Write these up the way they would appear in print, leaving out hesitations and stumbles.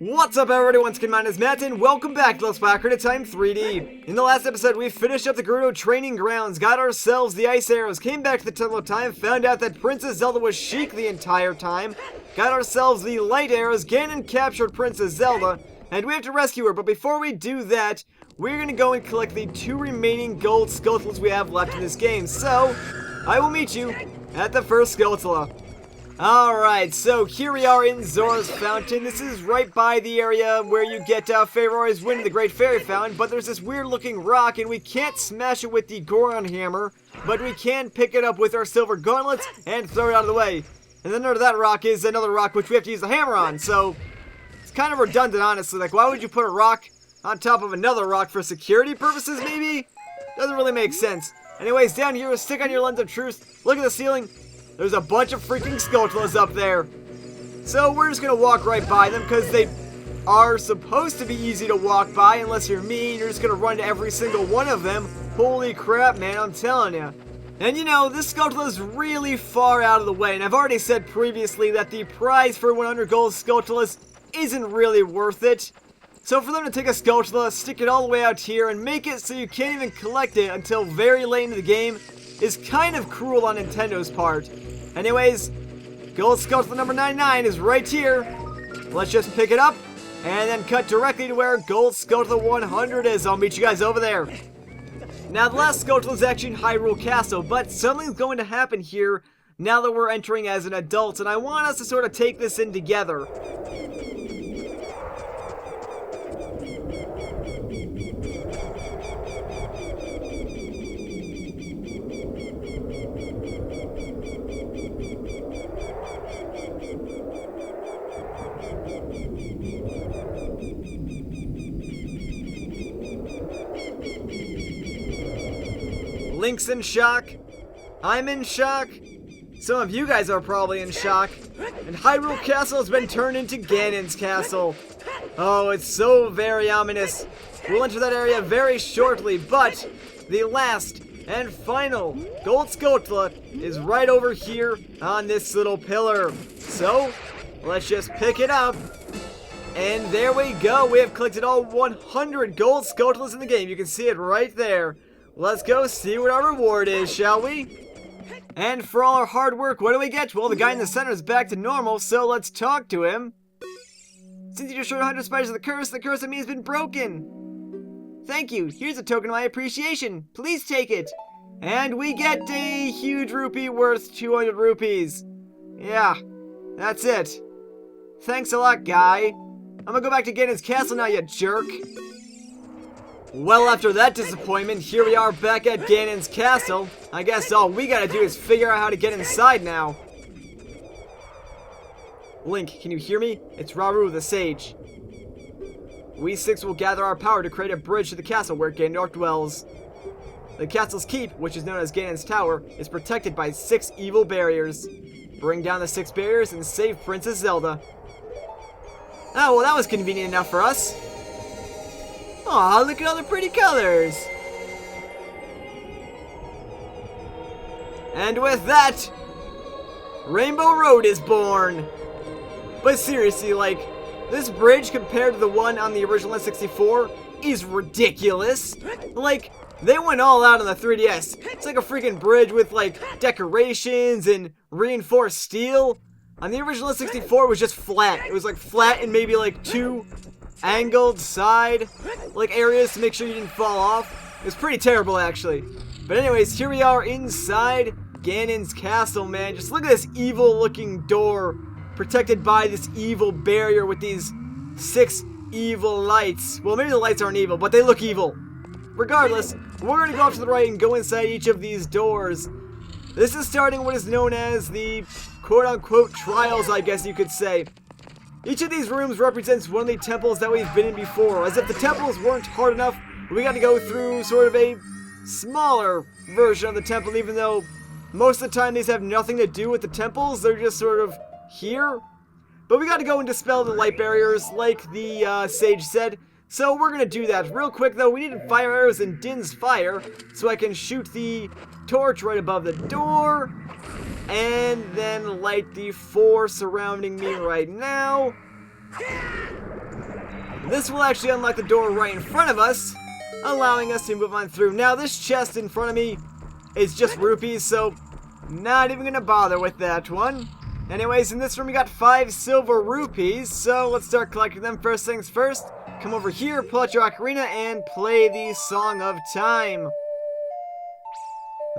What's up everybody, once again, my name is Matt, and welcome back to Let's Play Ocarina of Time 3D. In the last episode, we finished up the Gerudo training grounds, got ourselves the ice arrows, came back to the Temple of Time, found out that Princess Zelda was chic the entire time, got ourselves the light arrows, Ganon captured Princess Zelda, and we have to rescue her. But before we do that, we're going to go and collect the 2 remaining gold Skulltulas we have left in this game. So, I will meet you at the first Skulltula. Alright, so here we are in Zora's Fountain. This is right by the area where you get Farore's Wind, the Great Fairy Fountain, but there's this weird looking rock, and we can't smash it with the Goron Hammer, but we can pick it up with our silver gauntlets and throw it out of the way. And then under that rock is another rock which we have to use the hammer on, so it's kind of redundant, honestly. Like, why would you put a rock on top of another rock for security purposes, maybe? Doesn't really make sense. Anyways, down here, stick on your lens of truth, look at the ceiling. There's a bunch of freaking Skulltulas up there. So we're just going to walk right by them because they are supposed to be easy to walk by unless you're me and you're just going to run to every single one of them. Holy crap, man, I'm telling you. And you know, this Skulltula is really far out of the way, and I've already said previously that the prize for 100 gold Skulltulas isn't really worth it. So for them to take a Skulltula, stick it all the way out here, and make it so you can't even collect it until very late into the game is kind of cruel on Nintendo's part. Anyways, gold Skulltula number 99 is right here. Let's just pick it up and then cut directly to where gold Skulltula 100 is. I'll meet you guys over there. Now, the last Skulltula is actually in Hyrule Castle, but something's going to happen here now that we're entering as an adult, and I want us to sort of take this in together. Link's in shock. I'm in shock. Some of you guys are probably in shock. And Hyrule Castle has been turned into Ganons Castle. Oh, it's so very ominous. We'll enter that area very shortly, but the last and final gold Skulltula is right over here on this little pillar. So, let's just pick it up. And there we go. We have collected all 100 gold Skulltulas in the game. You can see it right there. Let's go see what our reward is, shall we? And for all our hard work, what do we get? Well, the guy in the center is back to normal, so let's talk to him. Since you destroyed 100 spiders of the curse on me has been broken. Thank you. Here's a token of my appreciation. Please take it. And we get a huge rupee worth 200 rupees. Yeah, that's it. Thanks a lot, guy. I'm gonna go back to Ganons Castle now, you jerk. Well, after that disappointment, here we are back at Ganons Castle. I guess all we gotta do is figure out how to get inside now. Link, can you hear me? It's Rauru the Sage. We 6 will gather our power to create a bridge to the castle where Ganondorf dwells. The castle's keep, which is known as Ganon's Tower, is protected by 6 evil barriers. Bring down the 6 barriers and save Princess Zelda. Oh, well, that was convenient enough for us. Aw, look at all the pretty colors! And with that, Rainbow Road is born! But seriously, like, this bridge compared to the one on the original N64 is ridiculous! Like, they went all out on the 3DS. It's like a freaking bridge with, like, decorations and reinforced steel. On the original N64, it was just flat. It was, like, flat and maybe, like, 2 angled side like areas to make sure you didn't fall off. It was pretty terrible, actually. But anyways, here we are inside Ganons Castle, man. Just look at this evil looking door protected by this evil barrier with these 6 evil lights. Well, maybe the lights aren't evil, but they look evil. Regardless, we're going to go off to the right and go inside each of these doors. This is starting what is known as the quote-unquote trials, I guess you could say. Each of these rooms represents one of the temples that we've been in before. As if the temples weren't hard enough, we got to go through sort of a smaller version of the temple, even though most of the time these have nothing to do with the temples. They're just sort of here. But we got to go and dispel the light barriers, like the sage said. So we're going to do that. Real quick, though, we need fire arrows and Din's fire, so I can shoot the torch right above the door. And then light the 4 surrounding me right now. This will actually unlock the door right in front of us, allowing us to move on through. Now, this chest in front of me is just rupees, so not even gonna bother with that one. Anyways, in this room we got 5 silver rupees, so let's start collecting them. First things first, come over here, pull out your ocarina, and play the Song of Time.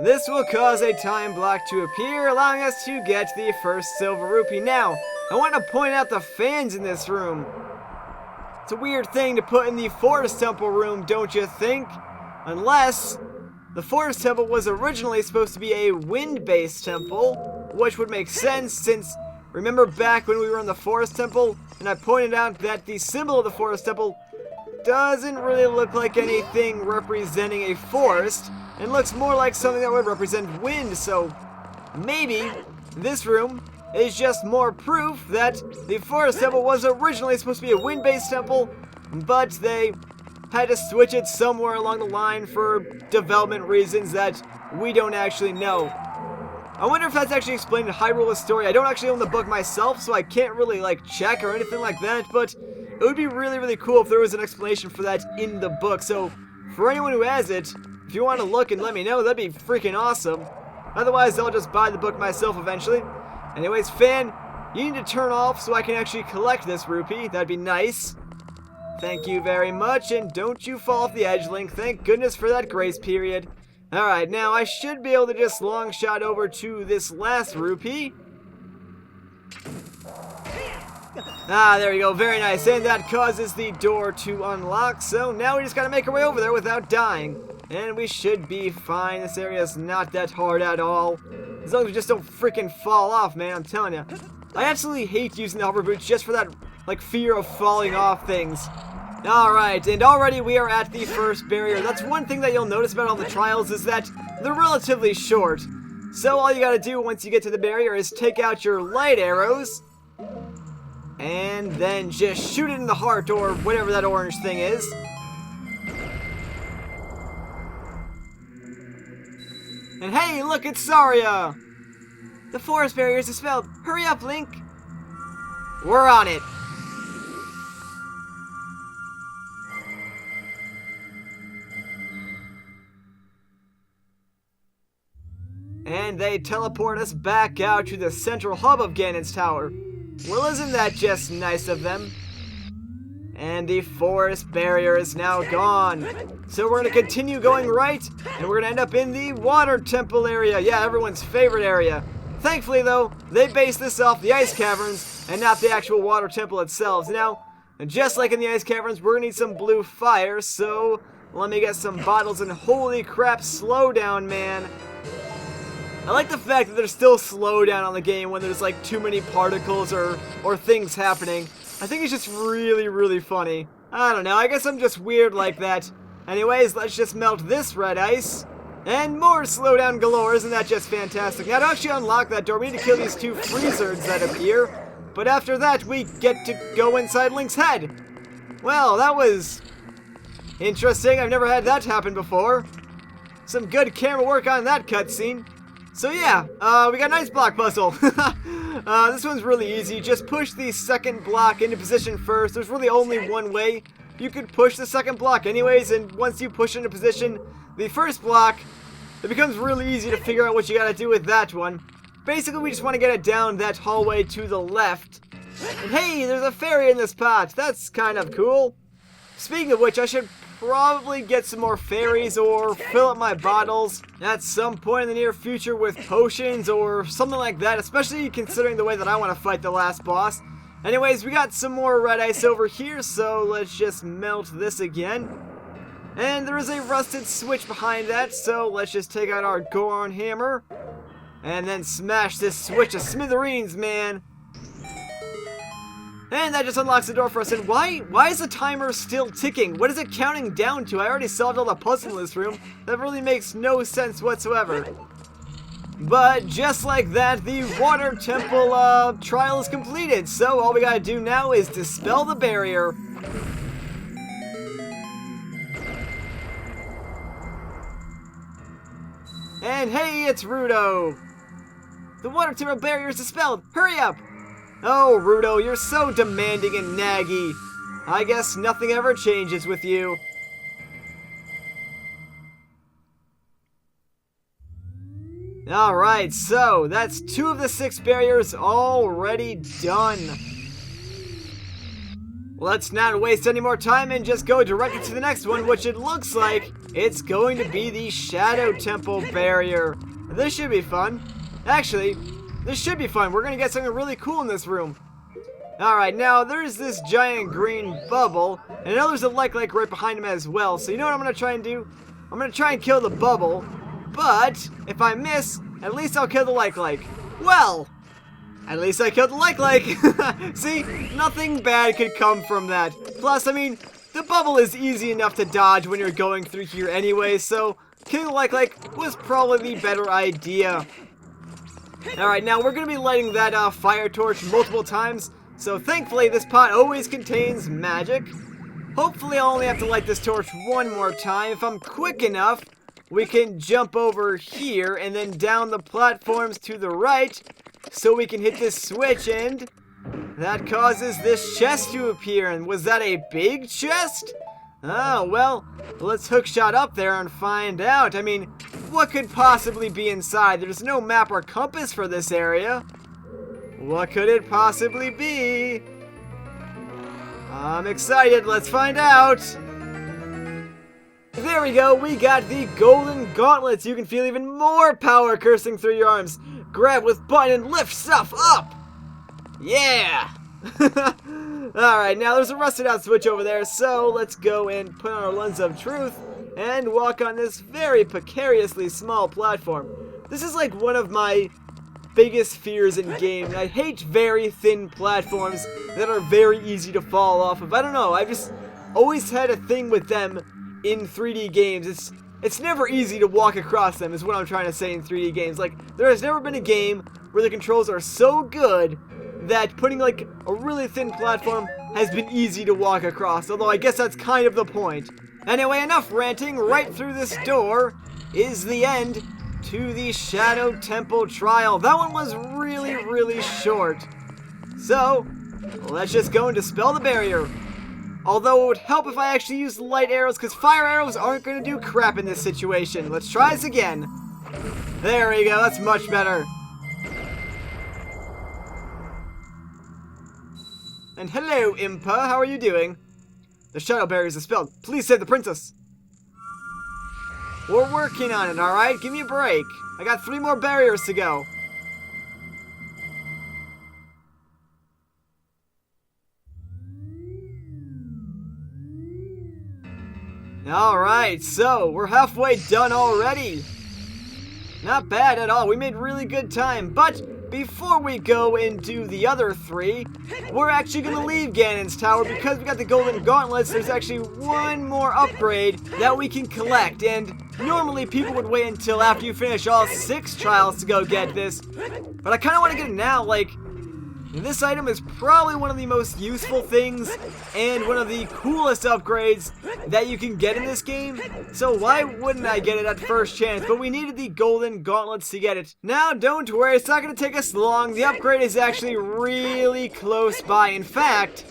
This will cause a time block to appear, allowing us to get the first silver rupee. Now, I want to point out the fans in this room. It's a weird thing to put in the Forest Temple room, don't you think? Unless the Forest Temple was originally supposed to be a wind-based temple, which would make sense since, remember back when we were in the Forest Temple, and I pointed out that the symbol of the Forest Temple doesn't really look like anything representing a forest, and looks more like something that would represent wind, so maybe this room is just more proof that the Forest Temple was originally supposed to be a wind-based temple, but they had to switch it somewhere along the line for development reasons that we don't actually know. I wonder if that's actually explained in Hyrule's story. I don't actually own the book myself, so I can't really check or anything like that, but it would be really, really cool if there was an explanation for that in the book. So for anyone who has it, if you want to look and let me know, that'd be freaking awesome. Otherwise, I'll just buy the book myself eventually. Anyways, fan, you need to turn off so I can actually collect this rupee. That'd be nice. Thank you very much, and don't you fall off the edge, Link. Thank goodness for that grace period. Alright, now I should be able to just long shot over to this last rupee. Ah, there we go. Very nice. And that causes the door to unlock. So now we just gotta make our way over there without dying. And we should be fine. This area is not that hard at all. As long as we just don't freaking fall off, man. I'm telling you. I absolutely hate using the hover boots just for that, fear of falling off things. Alright, and already we are at the first barrier. That's one thing that you'll notice about all the trials is that they're relatively short. So all you gotta do once you get to the barrier is take out your light arrows and then just shoot it in the heart or whatever that orange thing is. And hey, look, it's Saria! The forest barrier is dispelled. Hurry up, Link! We're on it! And they teleport us back out to the central hub of Ganons Tower. Well, isn't that just nice of them? And the forest barrier is now gone. So we're going to continue going right, and we're going to end up in the water temple area. Yeah, everyone's favorite area. Thankfully, though, they based this off the ice caverns and not the actual water temple itself. Now, just like in the ice caverns, we're going to need some blue fire, so let me get some bottles, and holy crap, slow down, man. I like the fact that there's still slowdown on the game when there's too many particles or things happening. I think it's just really, really funny. I don't know, I guess I'm just weird like that. Anyways, let's just melt this red ice. And more slowdown galore, isn't that just fantastic? Now to actually unlock that door, we need to kill these 2 freezards that appear. But after that, we get to go inside Link's head. Well, that was interesting. I've never had that happen before. Some good camera work on that cutscene. So yeah, we got an ice block puzzle. This one's really easy. Just push the second block into position first. There's really only one way you could push the second block anyways, and once you push into position the first block, it becomes really easy to figure out what you gotta do with that one. Basically, we just want to get it down that hallway to the left. And hey, there's a fairy in this pot. That's kind of cool. Speaking of which, I should probably get some more fairies or fill up my bottles at some point in the near future with potions or something like that, especially considering the way that I want to fight the last boss. Anyways, we got some more red ice over here, so let's just melt this again. And there is a rusted switch behind that, so let's just take out our Goron hammer and then smash this switch to smithereens, man. And that just unlocks the door for us. And why is the timer still ticking? What is it counting down to? I already solved all the puzzles in this room. That really makes no sense whatsoever. But just like that, the water temple trial is completed. So all we gotta do now is dispel the barrier. And hey, it's Rudo. The water temple barrier is dispelled. Hurry up. Oh, Rudo, you're so demanding and naggy. I guess nothing ever changes with you. Alright, so that's 2 of the 6 barriers already done. Let's not waste any more time and just go directly to the next one, which it looks like it's going to be the Shadow Temple barrier. This should be fun. Actually, this should be fun. We're going to get something really cool in this room. Alright, now there's this giant green bubble, and I know there's a like right behind him as well, so you know what I'm going to try and do? I'm going to try and kill the bubble, but if I miss, at least I'll kill the like. Well, at least I killed the like. See, nothing bad could come from that. Plus, I mean, the bubble is easy enough to dodge when you're going through here anyway, so killing the like was probably the better idea. Alright, now we're going to be lighting that fire torch multiple times, so thankfully this pot always contains magic. Hopefully I'll only have to light this torch one more time. If I'm quick enough, we can jump over here and then down the platforms to the right, so we can hit this switch, and that causes this chest to appear. And was that a big chest? Oh, well, let's hookshot up there and find out. I mean, what could possibly be inside? There's no map or compass for this area. What could it possibly be? I'm excited. Let's find out. There we go. We got the golden gauntlets. You can feel even more power coursing through your arms. Grab with button and lift stuff up. Yeah. Alright, now there's a rusted out switch over there, so let's go and put on our lens of truth and walk on this very precariously small platform. This is like one of my biggest fears in games. I hate very thin platforms that are very easy to fall off of. I don't know, I've just always had a thing with them in 3D games. It's never easy to walk across them, is what I'm trying to say in 3D games. Like, there has never been a game where the controls are so good that putting like a really thin platform has been easy to walk across, although I guess that's kind of the point. Anyway, enough ranting. Right through this door is the end to the Shadow Temple trial. That one was really short. So, let's just go and dispel the barrier. Although it would help if I actually used light arrows, because fire arrows aren't going to do crap in this situation. Let's try this again. There we go, that's much better. And hello, Impa, how are you doing? The shadow barrier is dispelled. Please save the princess. We're working on it, alright? Give me a break. I got 3 more barriers to go. Alright, so we're halfway done already. Not bad at all. We made really good time. But before we go and do the other 3, we're actually going to leave Ganons Tower because we got the golden gauntlets. There's actually one more upgrade that we can collect. And normally people would wait until after you finish all 6 trials to go get this. But I kind of want to get it now. Like, this item is probably one of the most useful things and one of the coolest upgrades that you can get in this game. So why wouldn't I get it at first chance? But we needed the golden gauntlets to get it. Now, don't worry, it's not going to take us long. The upgrade is actually really close by. In fact,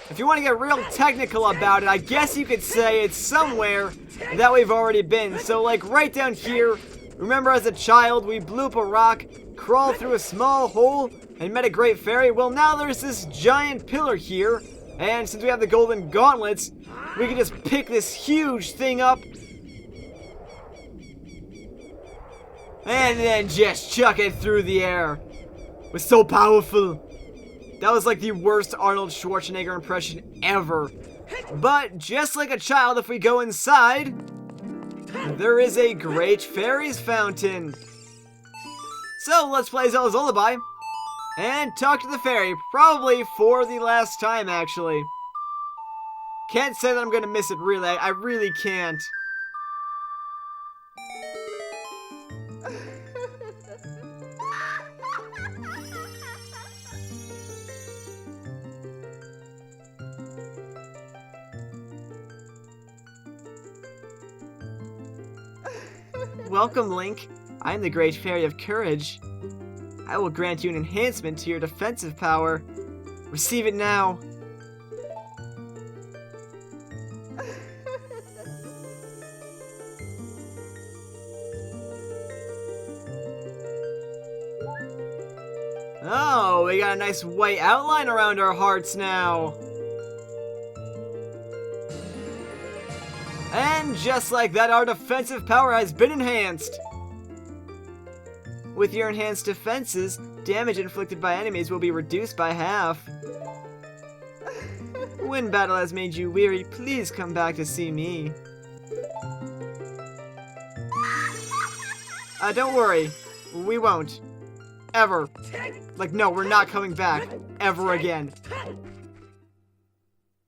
if you want to get real technical about it, I guess you could say it's somewhere that we've already been. So like right down here, remember as a child we blew up a rock, crawled through a small hole, and met a great fairy? Well, now there's this giant pillar here, and since we have the golden gauntlets, we can just pick this huge thing up and then just chuck it through the air. It was so powerful. That was like the worst Arnold Schwarzenegger impression ever. But just like a child, if we go inside, there is a great fairies fountain. So let's play Zelda's Lullaby and talk to the fairy, probably for the last time, actually. Can't say that I'm gonna miss it, really. I really can't. Welcome, Link. I am the Great Fairy of Courage. I will grant you an enhancement to your defensive power. Receive it now. go. We got a nice white outline around our hearts now. And just like that, our defensive power has been enhanced. With your enhanced defenses, damage inflicted by enemies will be reduced by half. When battle has made you weary, please come back to see me. Don't worry. We won't. Ever. Like, no, we're not coming back. Ever again.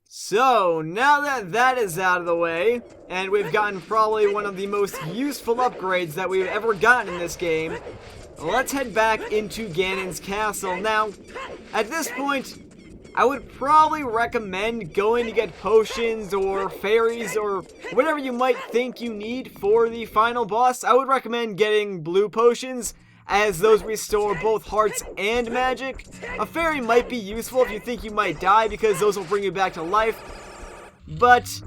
So, now that that is out of the way, and we've gotten probably one of the most useful upgrades that we've ever gotten in this game, let's head back into Ganons Castle. Now, at this point, I would probably recommend going to get potions or fairies or whatever you might think you need for the final boss. I would recommend getting blue potions, as those restore both hearts and magic. A fairy might be useful if you think you might die, because those will bring you back to life. But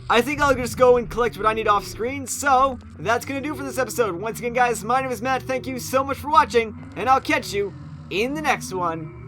I think I'll just go and collect what I need off screen. So that's gonna do for this episode. Once again, guys, my name is Matt. Thank you so much for watching, and I'll catch you in the next one.